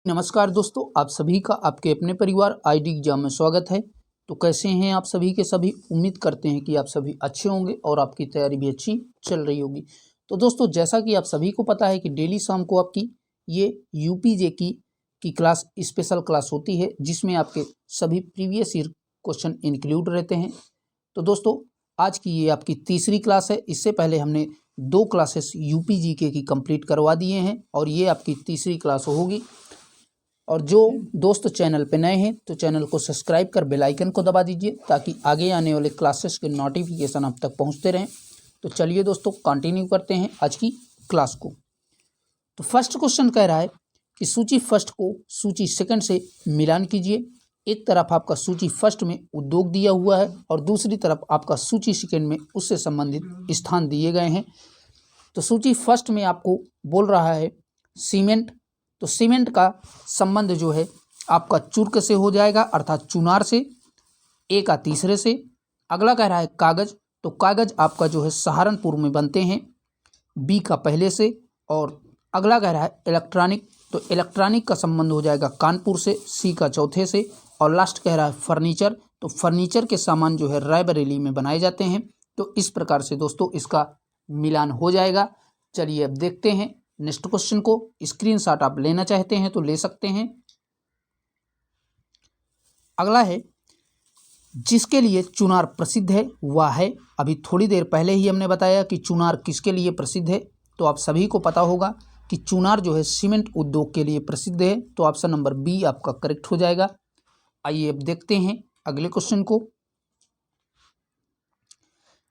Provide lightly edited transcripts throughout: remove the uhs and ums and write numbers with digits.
नमस्कार दोस्तों, आप सभी का आपके अपने परिवार आईडी एग्जाम में स्वागत है। तो कैसे हैं आप सभी के सभी। उम्मीद करते हैं कि आप सभी अच्छे होंगे और आपकी तैयारी भी अच्छी चल रही होगी। तो दोस्तों, जैसा कि आप सभी को पता है कि डेली शाम को आपकी ये यूपीजे की क्लास स्पेशल क्लास होती है, जिसमें आपके सभी प्रीवियस ईयर क्वेश्चन इंक्लूड रहते हैं। तो दोस्तों, आज की ये आपकी तीसरी क्लास है। इससे पहले हमने 2 क्लासेस यूपीजीके की कंप्लीट करवा दिए हैं और ये आपकी तीसरी क्लास होगी। और जो दोस्त चैनल पे नए हैं तो चैनल को सब्सक्राइब कर बेल आइकन को दबा दीजिए, ताकि आगे आने वाले क्लासेस के नोटिफिकेशन आप तक पहुंचते रहें। तो चलिए दोस्तों, कंटिन्यू करते हैं आज की क्लास को। तो फर्स्ट क्वेश्चन कह रहा है कि सूची फर्स्ट को सूची सेकंड से मिलान कीजिए। एक तरफ आपका सूची फर्स्ट में उद्योग दिया हुआ है और दूसरी तरफ आपका सूची सेकंड में उससे संबंधित स्थान दिए गए हैं। तो सूची फर्स्ट में आपको बोल रहा है सीमेंट। तो सीमेंट का संबंध जो है आपका चुर्क से हो जाएगा, अर्थात चुनार से। ए का तीसरे से। अगला कह रहा है कागज। तो कागज आपका जो है सहारनपुर में बनते हैं, बी का पहले से। और अगला कह रहा है इलेक्ट्रॉनिक। तो इलेक्ट्रॉनिक का संबंध हो जाएगा कानपुर से, सी का चौथे से। और लास्ट कह रहा है फर्नीचर। तो फर्नीचर के सामान जो है रायबरेली में बनाए जाते हैं। तो इस प्रकार से दोस्तों इसका मिलान हो जाएगा। चलिए अब देखते हैं नेक्स्ट क्वेश्चन को। स्क्रीनशॉट आप लेना चाहते हैं तो ले सकते हैं। अगला है जिसके लिए चुनार प्रसिद्ध है वह है। अभी थोड़ी देर पहले ही हमने बताया कि चुनार किसके लिए प्रसिद्ध है। तो आप सभी को पता होगा कि चुनार जो है सीमेंट उद्योग के लिए प्रसिद्ध है। तो ऑप्शन नंबर बी आपका करेक्ट हो जाएगा। आइए अब देखते हैं अगले क्वेश्चन को।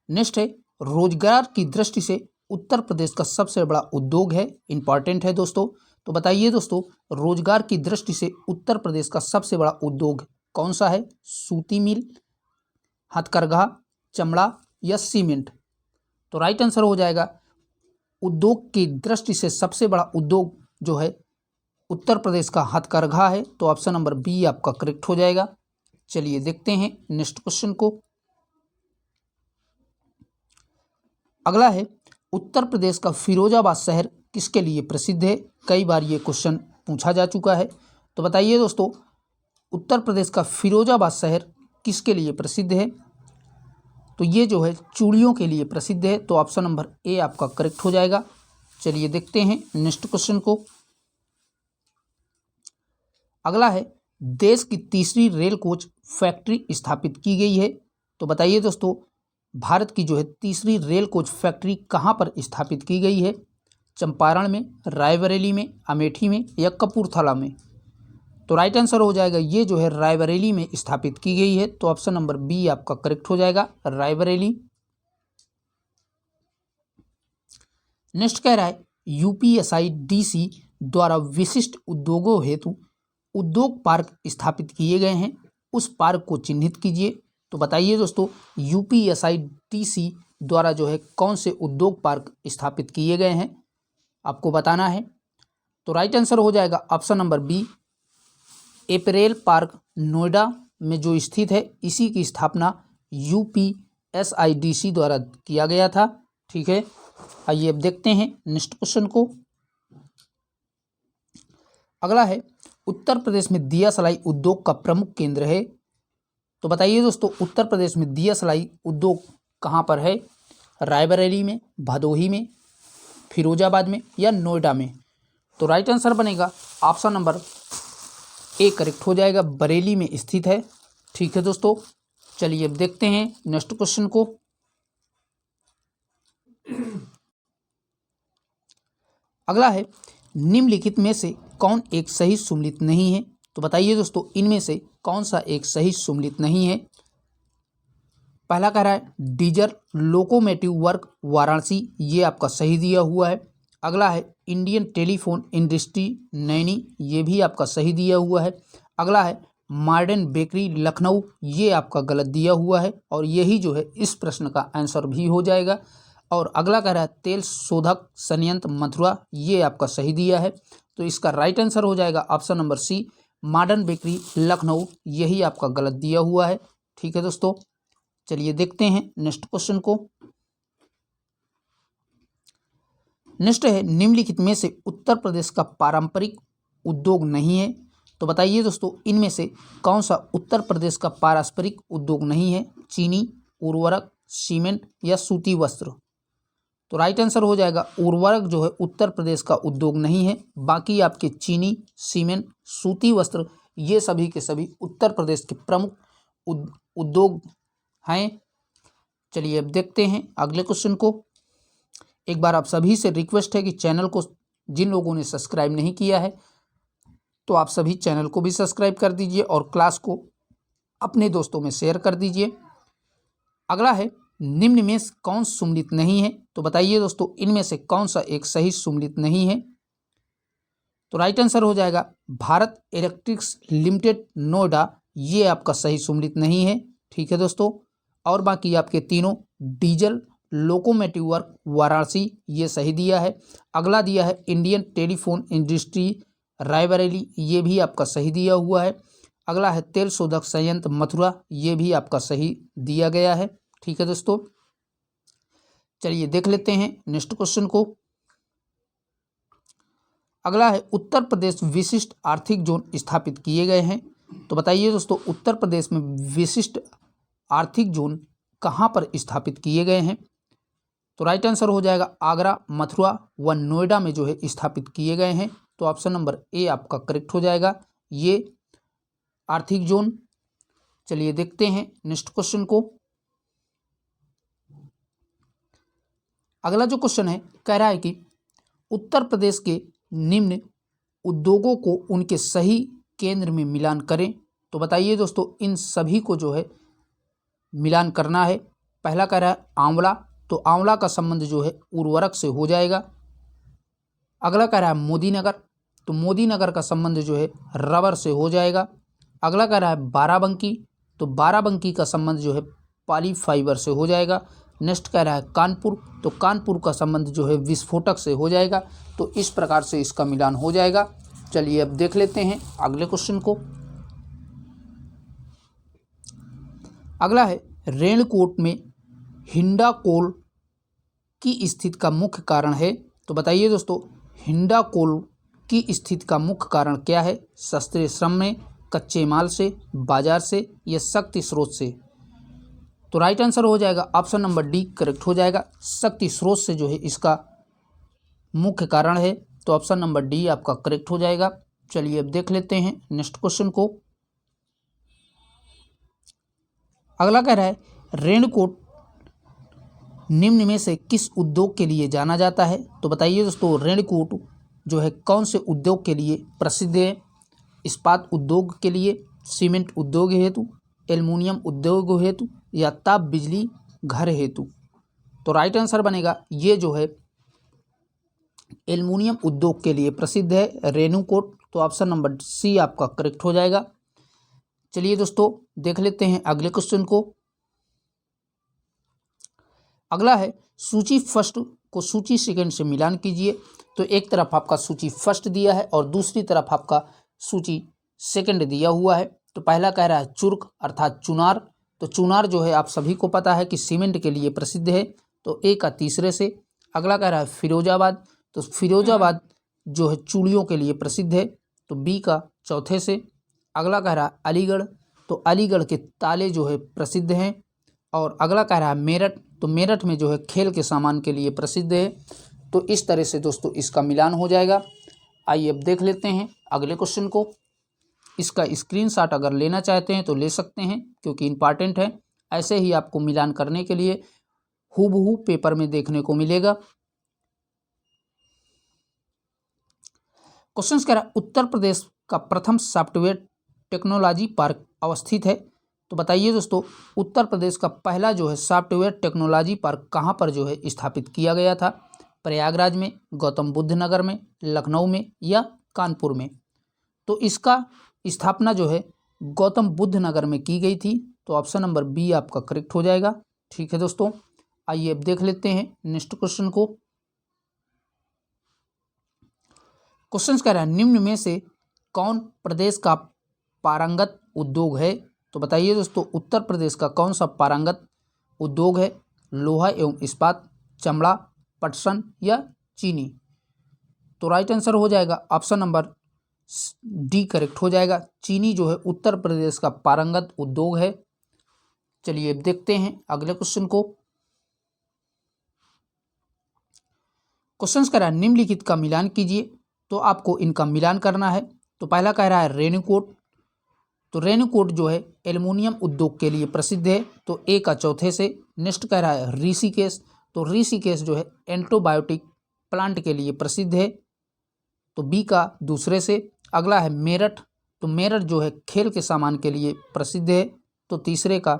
नेक्स्ट है रोजगार की दृष्टि से उत्तर प्रदेश का सबसे बड़ा उद्योग है। इंपॉर्टेंट है दोस्तों। तो बताइए दोस्तों, रोजगार की दृष्टि से उत्तर प्रदेश का सबसे बड़ा उद्योग कौन सा है। सूती मिल, हथकरघा, चमड़ा या सीमेंट। तो राइट आंसर हो जाएगा उद्योग की दृष्टि से सबसे बड़ा उद्योग जो है उत्तर प्रदेश का हथकरघा है। तो ऑप्शन नंबर बी आपका करेक्ट हो जाएगा। चलिए देखते हैं नेक्स्ट क्वेश्चन को। अगला है उत्तर प्रदेश का फिरोजाबाद शहर किसके लिए प्रसिद्ध है। कई बार ये क्वेश्चन पूछा जा चुका है। तो बताइए दोस्तों, उत्तर प्रदेश का फिरोजाबाद शहर किसके लिए प्रसिद्ध है। तो ये जो है चूड़ियों के लिए प्रसिद्ध है। तो ऑप्शन नंबर ए आपका करेक्ट हो जाएगा। चलिए देखते हैं नेक्स्ट क्वेश्चन को। अगला है देश की तीसरी रेल कोच फैक्ट्री स्थापित की गई है। तो बताइए दोस्तों, भारत की जो है तीसरी रेल कोच फैक्ट्री कहाँ पर स्थापित की गई है। चंपारण में, रायबरेली में, अमेठी में या कपूरथला में। तो राइट आंसर हो जाएगा ये जो है रायबरेली में स्थापित की गई है। तो ऑप्शन नंबर बी आपका करेक्ट हो जाएगा, रायबरेली। नेक्स्ट कह रहा है यूपीएसआईडीसी द्वारा विशिष्ट उद्योगों हेतु उद्योग पार्क स्थापित किए गए हैं। उस पार्क को चिन्हित कीजिए। तो बताइए दोस्तों, यूपीएसआईडीसी द्वारा जो है कौन से उद्योग पार्क स्थापित किए गए हैं, आपको बताना है। तो राइट आंसर हो जाएगा option number B, apparel park Noida में जो स्थित है। इसी की स्थापना यूपीएसआईडीसी द्वारा किया गया था। ठीक है, आइए अब देखते हैं नेक्स्ट क्वेश्चन को। अगला है उत्तर प्रदेश में दिया सलाई उद्योग का प्रमुख केंद्र है। तो बताइए दोस्तों, उत्तर प्रदेश में दिया सलाई उद्योग कहाँ पर है। रायबरेली में, भदोही में, फिरोजाबाद में या नोएडा में। तो राइट आंसर बनेगा ऑप्शन नंबर ए करेक्ट हो जाएगा, बरेली में स्थित है। ठीक है दोस्तों, चलिए अब देखते हैं नेक्स्ट क्वेश्चन को। अगला है निम्नलिखित में से कौन एक सही सुमेलित नहीं है। तो बताइए दोस्तों, इनमें से कौन सा एक सही सुमेलित नहीं है। पहला कह रहा है डीजल लोकोमोटिव वर्क वाराणसी, ये आपका सही दिया हुआ है। अगला है इंडियन टेलीफोन इंडस्ट्री नैनी, ये भी आपका सही दिया हुआ है। अगला है मॉडर्न बेकरी लखनऊ, ये आपका गलत दिया हुआ है और यही जो है इस प्रश्न का आंसर भी हो जाएगा। और अगला कह रहा है तेल शोधक संयंत्र मथुरा, ये आपका सही दिया है। तो इसका राइट आंसर हो जाएगा option number C, modern bakery Lucknow, यही आपका गलत दिया हुआ है। ठीक है दोस्तों, चलिए देखते हैं नेक्स्ट क्वेश्चन को। नेक्स्ट है निम्नलिखित में से उत्तर प्रदेश का पारंपरिक उद्योग नहीं है। तो बताइए दोस्तों इनमें से कौन सा उत्तर प्रदेश का पारंपरिक उद्योग नहीं है? चीनी, उर्वरक, सीमेंट या सूती वस्त्र। तो राइट आंसर हो जाएगा उर्वरक जो है उत्तर प्रदेश का उद्योग नहीं है। बाकी आपके चीनी, सीमेंट, सूती वस्त्र ये सभी के सभी उत्तर प्रदेश के प्रमुख उद्योग हैं। चलिए अब देखते हैं अगले क्वेश्चन को। एक बार आप सभी से रिक्वेस्ट है कि चैनल को जिन लोगों ने सब्सक्राइब नहीं किया है तो आप सभी चैनल को भी सब्सक्राइब कर दीजिए और क्लास को अपने दोस्तों में शेयर कर दीजिए। अगला है निम्न में कौन सुमेलित नहीं है? तो बताइए दोस्तों इनमें से कौन सा एक सही सुमेलित नहीं है? तो राइट आंसर हो जाएगा भारत इलेक्ट्रिक्स लिमिटेड नोएडा, ये आपका सही सुमेलित नहीं है। ठीक है दोस्तों, और बाकी आपके तीनों डीजल लोकोमोटिव वर्क वाराणसी ये सही दिया है। अगला दिया है इंडियन टेलीफोन इंडस्ट्री रायबरेली, ये भी आपका सही दिया हुआ है। अगला है तेल शोधक संयंत्र मथुरा, ये भी आपका सही दिया गया है। ठीक है दोस्तों, चलिए देख लेते हैं नेक्स्ट क्वेश्चन को। अगला है उत्तर प्रदेश विशिष्ट आर्थिक जोन स्थापित किए गए हैं। तो बताइए दोस्तों उत्तर प्रदेश में विशिष्ट आर्थिक जोन कहाँ पर स्थापित किए गए हैं? तो राइट आंसर हो जाएगा आगरा, मथुरा व नोएडा में जो है स्थापित किए गए हैं। तो ऑप्शन नंबर ए आपका करेक्ट हो जाएगा ये आर्थिक जोन। चलिए देखते हैं नेक्स्ट क्वेश्चन को। अगला जो क्वेश्चन है कह रहा है कि उत्तर प्रदेश के निम्न उद्योगों को उनके सही केंद्र में मिलान करें। तो बताइए दोस्तों इन सभी को जो है मिलान करना है। पहला कह रहा है आंवला, तो आंवला का संबंध जो है उर्वरक से हो जाएगा। अगला कह रहा है मोदीनगर, तो मोदीनगर का संबंध जो है रबर से हो जाएगा। अगला कह रहा है बाराबंकी, तो बाराबंकी का संबंध जो है पॉली फाइबर से हो जाएगा। नेक्स्ट कह रहा है कानपुर, तो कानपुर का संबंध जो है विस्फोटक से हो जाएगा। तो इस प्रकार से इसका मिलान हो जाएगा। चलिए अब देख लेते हैं अगले क्वेश्चन को। अगला है रेणकोट में हिंडाकोल की स्थिति का मुख्य कारण है। तो बताइए दोस्तों हिंडाकोल की स्थिति का मुख्य कारण क्या है? सस्ते श्रम में, कच्चे माल से, बाजार से या शक्ति स्रोत से। तो राइट आंसर हो जाएगा ऑप्शन नंबर डी करेक्ट हो जाएगा। शक्ति स्रोत से जो है इसका मुख्य कारण है। तो ऑप्शन नंबर डी आपका करेक्ट हो जाएगा। चलिए अब देख लेते हैं नेक्स्ट क्वेश्चन को। अगला कह रहा है रेणकोट निम्न में से किस उद्योग के लिए जाना जाता है? तो बताइए दोस्तों रेणकोट जो है कौन से उद्योग के लिए प्रसिद्ध है? इस्पात उद्योग के लिए, सीमेंट उद्योग हेतु, एल्युमिनियम उद्योग हेतु या ताप बिजली घर हेतु। तो राइट आंसर बनेगा ये जो है एल्युमिनियम उद्योग के लिए प्रसिद्ध है रेणुकूट। तो ऑप्शन नंबर सी आपका करेक्ट हो जाएगा। चलिए दोस्तों देख लेते हैं अगले क्वेश्चन को। अगला है सूची फर्स्ट को सूची सेकंड से मिलान कीजिए। तो एक तरफ आपका सूची फर्स्ट दिया है और दूसरी तरफ आपका सूची सेकंड दिया हुआ है। तो पहला कह रहा है चुर्क अर्थात चुनार, तो चुनार जो है आप सभी को पता है कि सीमेंट के लिए प्रसिद्ध है। तो ए का तीसरे से। अगला कह रहा है फिरोजाबाद, तो फिरोजाबाद जो है चूड़ियों के लिए प्रसिद्ध है। तो बी का चौथे से। अगला कह रहा है अलीगढ़, तो अलीगढ़ के ताले जो है प्रसिद्ध हैं। और अगला कह रहा है मेरठ, तो मेरठ में जो है खेल के सामान के लिए प्रसिद्ध है। तो इस तरह से दोस्तों इसका मिलान हो जाएगा। आइए अब देख लेते हैं अगले क्वेश्चन को। इसका स्क्रीनशॉट अगर लेना चाहते हैं तो ले सकते हैं क्योंकि इम्पॉर्टेंट है। ऐसे ही आपको मिलान करने के लिए हूबहू पेपर में देखने को मिलेगा। क्वेश्चन कह रहा है उत्तर प्रदेश का प्रथम सॉफ्टवेयर टेक्नोलॉजी पार्क अवस्थित है। तो बताइए दोस्तों उत्तर प्रदेश का पहला जो है सॉफ्टवेयर टेक्नोलॉजी पार्क कहाँ पर जो है स्थापित किया गया था? प्रयागराज में, गौतम बुद्ध नगर में, लखनऊ में या कानपुर में। तो इसका स्थापना जो है गौतम बुद्ध नगर में की गई थी। तो ऑप्शन नंबर बी आपका करेक्ट हो जाएगा। ठीक है दोस्तों, आइए अब देख लेते हैं नेक्स्ट क्वेश्चन को। क्वेश्चन कह रहा है निम्न में से कौन प्रदेश का पारंगत उद्योग है? तो बताइए दोस्तों उत्तर प्रदेश का कौन सा पारंगत उद्योग है? लोहा एवं इस्पात, चमड़ा, पटसन या चीनी। तो राइट आंसर हो जाएगा ऑप्शन नंबर डी करेक्ट हो जाएगा। चीनी जो है उत्तर प्रदेश का पारंगत उद्योग है। चलिए अब देखते हैं अगले क्वेश्चन को। क्वेश्चन कह रहा है निम्नलिखित का मिलान कीजिए, तो आपको इनका मिलान करना है। तो पहला कह रहा है रेणुकूट, तो रेणुकूट जो है एल्युमिनियम उद्योग के लिए प्रसिद्ध है, तो ए का चौथे से। नेक्स्ट कह रहा है ऋषिकेश, तो ऋषिकेश जो है एंटीबायोटिक प्लांट के लिए प्रसिद्ध है, तो बी का दूसरे से। अगला है मेरठ, तो मेरठ जो है खेल के सामान के लिए प्रसिद्ध है, तो तीसरे का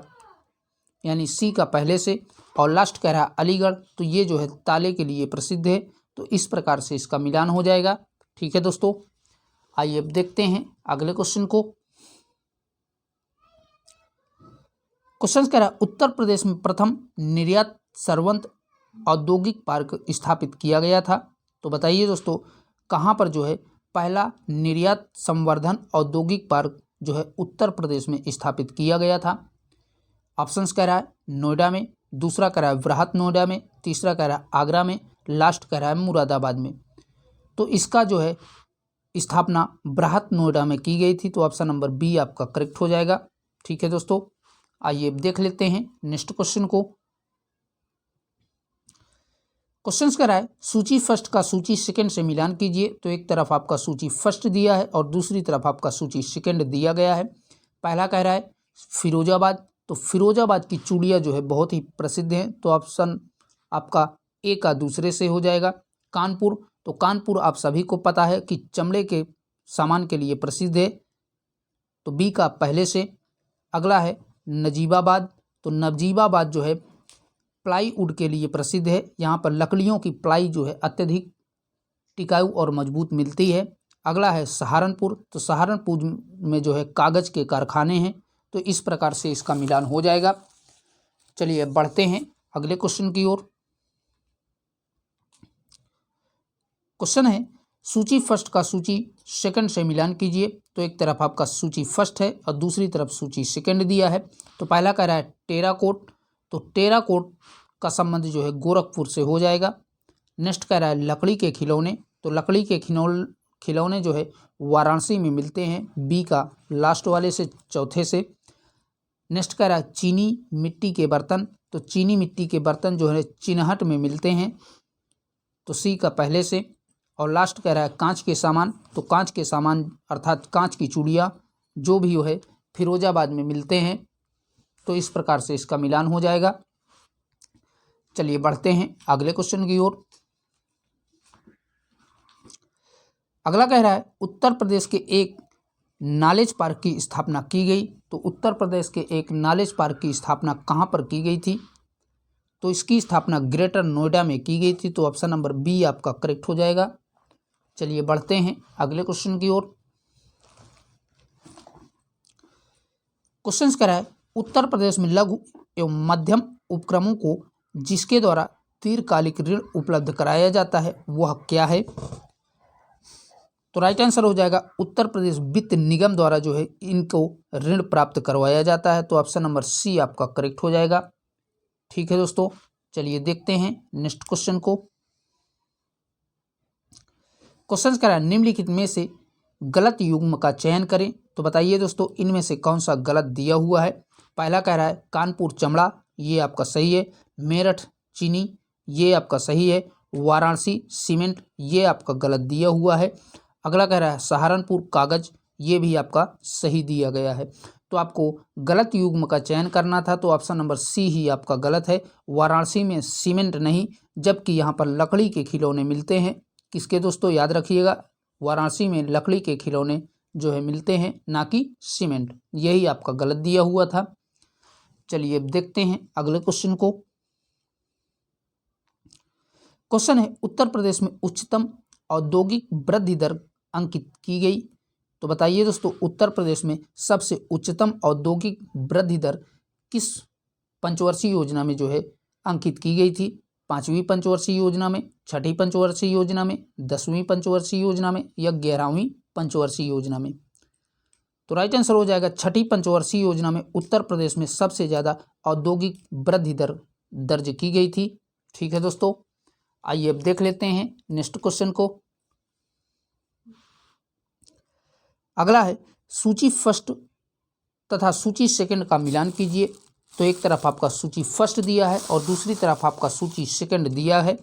यानी सी का पहले से। और लास्ट कह रहा है अलीगढ़, तो ये जो है ताले के लिए प्रसिद्ध है, तो इस प्रकार से इसका मिलान हो जाएगा। ठीक है दोस्तों, आइए अब देखते हैं अगले क्वेश्चन को। क्वेश्चन कह रहा है उत्तर प्रदेश में प्रथम निर्यात सरवंत औद्योगिक पार्क स्थापित किया गया था। तो बताइए दोस्तों कहाँ पर जो है पहला निर्यात संवर्धन औद्योगिक पार्क जो है उत्तर प्रदेश में स्थापित किया गया था। ऑप्शंस कह रहा है नोएडा में, दूसरा कह रहा है वृहत नोएडा में, तीसरा कह रहा है आगरा में, लास्ट कह रहा है मुरादाबाद में। तो इसका जो है स्थापना वृहत नोएडा में की गई थी, तो ऑप्शन नंबर बी आपका करेक्ट हो जाएगा। ठीक है दोस्तों, आइए अब देख लेते हैं नेक्स्ट क्वेश्चन को। क्वेश्चन कह रहा है सूची फर्स्ट का सूची सेकंड से मिलान कीजिए, तो एक तरफ आपका सूची फर्स्ट दिया है और दूसरी तरफ आपका सूची सेकंड दिया गया है। पहला कह रहा है फिरोजाबाद, तो फिरोजाबाद की चूड़ियाँ जो है बहुत ही प्रसिद्ध हैं, तो ऑप्शन आपका ए का दूसरे से हो जाएगा। कानपुर, तो कानपुर आप सभी को पता है कि चमड़े के सामान के लिए प्रसिद्ध है, तो बी का पहले से। अगला है नजीबाबाद, तो नजीबाबाद जो है प्लाईवुड के लिए प्रसिद्ध है, यहाँ पर लकड़ियों की प्लाई जो है अत्यधिक टिकाऊ और मजबूत मिलती है। अगला है सहारनपुर, तो सहारनपुर में जो है कागज़ के कारखाने हैं, तो इस प्रकार से इसका मिलान हो जाएगा। चलिए अब बढ़ते हैं अगले क्वेश्चन की ओर। क्वेश्चन है सूची फर्स्ट का सूची सेकंड से मिलान कीजिए, तो एक तरफ आपका सूची फर्स्ट है और दूसरी तरफ सूची सेकंड दिया है। तो पहला कह रहा है टेराकोट, तो टेराकोट का संबंध जो है गोरखपुर से हो जाएगा। नेक्स्ट कह रहा है लकड़ी के खिलौने, तो लकड़ी के खिलौने जो है वाराणसी में मिलते हैं, बी का लास्ट वाले से चौथे से। नेक्स्ट कह रहा है चीनी मिट्टी के बर्तन, तो चीनी मिट्टी के बर्तन जो है चिन्हट में मिलते हैं, तो सी का पहले से। और लास्ट कह रहा है कांच के सामान, तो कांच के सामान अर्थात कांच की चूड़ियाँ जो भी है फिरोजाबाद में मिलते हैं, तो इस प्रकार से इसका मिलान हो जाएगा। चलिए बढ़ते हैं अगले क्वेश्चन की ओर। अगला कह रहा है उत्तर प्रदेश के एक नॉलेज पार्क की स्थापना की गई, तो उत्तर प्रदेश के एक नॉलेज पार्क की स्थापना कहाँ पर की गई थी, तो इसकी स्थापना ग्रेटर नोएडा में की गई थी, तो ऑप्शन नंबर बी आपका करेक्ट हो जाएगा। चलिए बढ़ते हैं अगले क्वेश्चन की ओर। क्वेश्चन कह रहा है उत्तर प्रदेश में लघु एवं मध्यम उपक्रमों को जिसके द्वारा दीर्घकालिक ऋण उपलब्ध कराया जाता है वह क्या है, तो राइट आंसर हो जाएगा उत्तर प्रदेश वित्त निगम द्वारा जो है इनको ऋण प्राप्त करवाया जाता है, तो ऑप्शन नंबर सी आपका करेक्ट हो जाएगा। ठीक है दोस्तों, चलिए देखते हैं नेक्स्ट क्वेश्चन को। क्वेश्चन कह रहा है निम्नलिखित में से गलत युग्म का चयन करें, तो बताइए दोस्तों इनमें से कौन सा गलत दिया हुआ है। पहला कह रहा है कानपुर चमड़ा, ये आपका सही है। मेरठ चीनी, ये आपका सही है। वाराणसी सीमेंट, ये आपका गलत दिया हुआ है। अगला कह रहा है सहारनपुर कागज, ये भी आपका सही दिया गया है। तो आपको गलत युग्म का चयन करना था, तो ऑप्शन नंबर सी ही आपका गलत है। वाराणसी में सीमेंट नहीं, जबकि यहाँ पर लकड़ी के खिलौने मिलते हैं। किसके दोस्तों, याद रखिएगा, वाराणसी में लकड़ी के खिलौने जो है मिलते हैं, ना कि सीमेंट। यही आपका गलत दिया हुआ था। चलिए अब देखते हैं अगले क्वेश्चन को। क्वेश्चन है उत्तर प्रदेश में उच्चतम औद्योगिक वृद्धि दर अंकित की गई, तो बताइए दोस्तों उत्तर प्रदेश में सबसे उच्चतम औद्योगिक वृद्धि दर किस पंचवर्षीय योजना में जो है अंकित की गई थी। 5वीं पंचवर्षीय योजना में, 6ठी पंचवर्षीय योजना में, 10वीं पंचवर्षीय योजना में या 11वीं पंचवर्षीय योजना में, तो राइट आंसर हो जाएगा 6ठी पंचवर्षीय योजना में उत्तर प्रदेश में सबसे ज़्यादा औद्योगिक वृद्धि दर दर्ज की गई थी। ठीक है दोस्तों, आइए अब देख लेते हैं नेक्स्ट क्वेश्चन को। अगला है सूची फर्स्ट तथा सूची सेकंड का मिलान कीजिए। तो एक तरफ आपका सूची फर्स्ट दिया है और दूसरी तरफ आपका सूची सेकंड दिया है।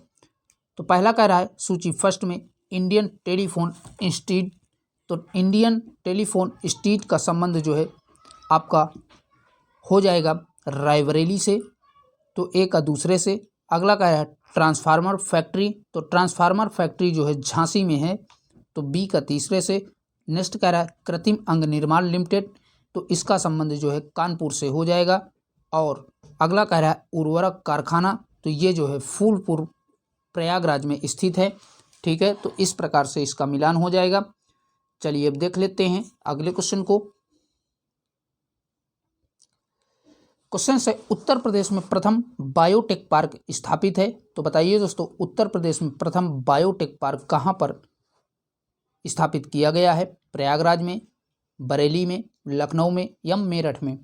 तो पहला कह रहा है सूची फर्स्ट में इंडियन टेलीफोन इंस्टीट्यूट, तो इंडियन टेलीफोन इंस्टीट्यूट का संबंध जो है आपका हो जाएगा रायबरेली से, तो ए का दूसरे से। अगला कह रहा है ट्रांसफार्मर फैक्ट्री, तो ट्रांसफार्मर फैक्ट्री जो है झांसी में है, तो बी का तीसरे से। नेक्स्ट कह रहा है कृत्रिम अंग निर्माण लिमिटेड, तो इसका संबंध जो है कानपुर से हो जाएगा। और अगला कह रहा है उर्वरक कारखाना, तो ये जो है फूलपुर प्रयागराज में स्थित है। ठीक है, तो इस प्रकार से इसका मिलान हो जाएगा। चलिए अब देख लेते हैं अगले क्वेश्चन को। क्वेश्चन है उत्तर प्रदेश में प्रथम बायोटेक पार्क स्थापित है। तो बताइए दोस्तों, उत्तर प्रदेश में प्रथम बायोटेक पार्क कहाँ पर स्थापित किया गया है? प्रयागराज में, बरेली में, लखनऊ में या मेरठ में?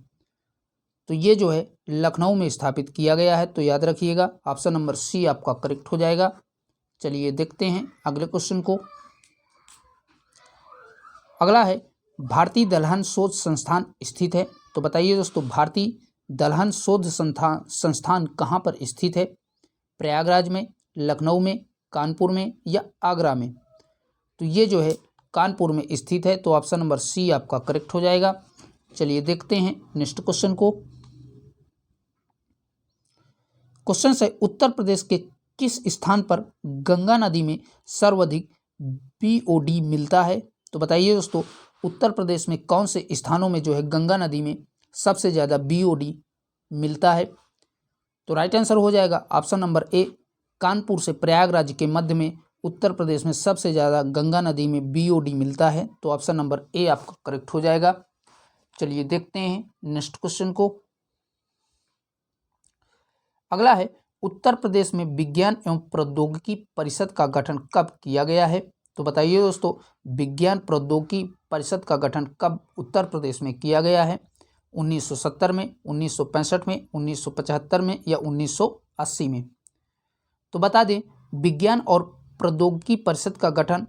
तो ये जो है लखनऊ में स्थापित किया गया है, तो याद रखिएगा ऑप्शन नंबर सी आपका करेक्ट हो जाएगा। चलिए देखते हैं अगले क्वेश्चन को। अगला है भारतीय दलहन शोध संस्थान स्थित है। तो बताइए दोस्तों, भारतीय दलहन शोध संस्थान कहाँ पर स्थित है? प्रयागराज में, लखनऊ में, कानपुर में या आगरा में? तो ये जो है कानपुर में स्थित है, तो ऑप्शन नंबर सी आपका करेक्ट हो जाएगा। चलिए देखते हैं नेक्स्ट क्वेश्चन को। क्वेश्चन है उत्तर प्रदेश के किस स्थान पर गंगा नदी में सर्वाधिक बीओडी मिलता है? तो बताइए दोस्तों, उत्तर प्रदेश में कौन से स्थानों में जो है गंगा नदी में सबसे ज़्यादा बीओडी मिलता है? तो राइट आंसर हो जाएगा ऑप्शन नंबर ए, कानपुर से प्रयागराज के मध्य में उत्तर प्रदेश में सबसे ज़्यादा गंगा नदी में बीओडी मिलता है, तो ऑप्शन नंबर ए आपका करेक्ट हो जाएगा। चलिए देखते हैं नेक्स्ट क्वेश्चन को। अगला है उत्तर प्रदेश में विज्ञान एवं प्रौद्योगिकी परिषद का गठन कब किया गया है? तो बताइए दोस्तों, विज्ञान प्रौद्योगिकी परिषद का गठन कब उत्तर प्रदेश में किया गया है? 1970 में, 1965 में, 1975 में या 1980 में? तो बता दें, विज्ञान और प्रौद्योगिकी परिषद का गठन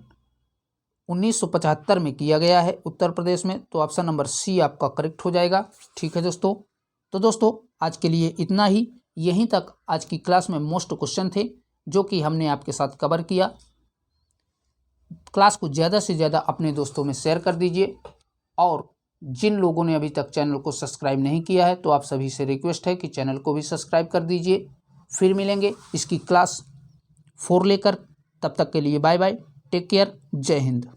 1975 में किया गया है उत्तर प्रदेश में, तो ऑप्शन नंबर सी आपका करेक्ट हो जाएगा। ठीक है दोस्तों, तो दोस्तों आज के लिए इतना ही। यहीं तक आज की क्लास में मोस्ट क्वेश्चन थे जो कि हमने आपके साथ कवर किया। क्लास को ज़्यादा से ज़्यादा अपने दोस्तों में शेयर कर दीजिए, और जिन लोगों ने अभी तक चैनल को सब्सक्राइब नहीं किया है तो आप सभी से रिक्वेस्ट है कि चैनल को भी सब्सक्राइब कर दीजिए। फिर मिलेंगे इसकी क्लास 4 लेकर, तब तक के लिए बाय बाय, टेक केयर, जय हिंद।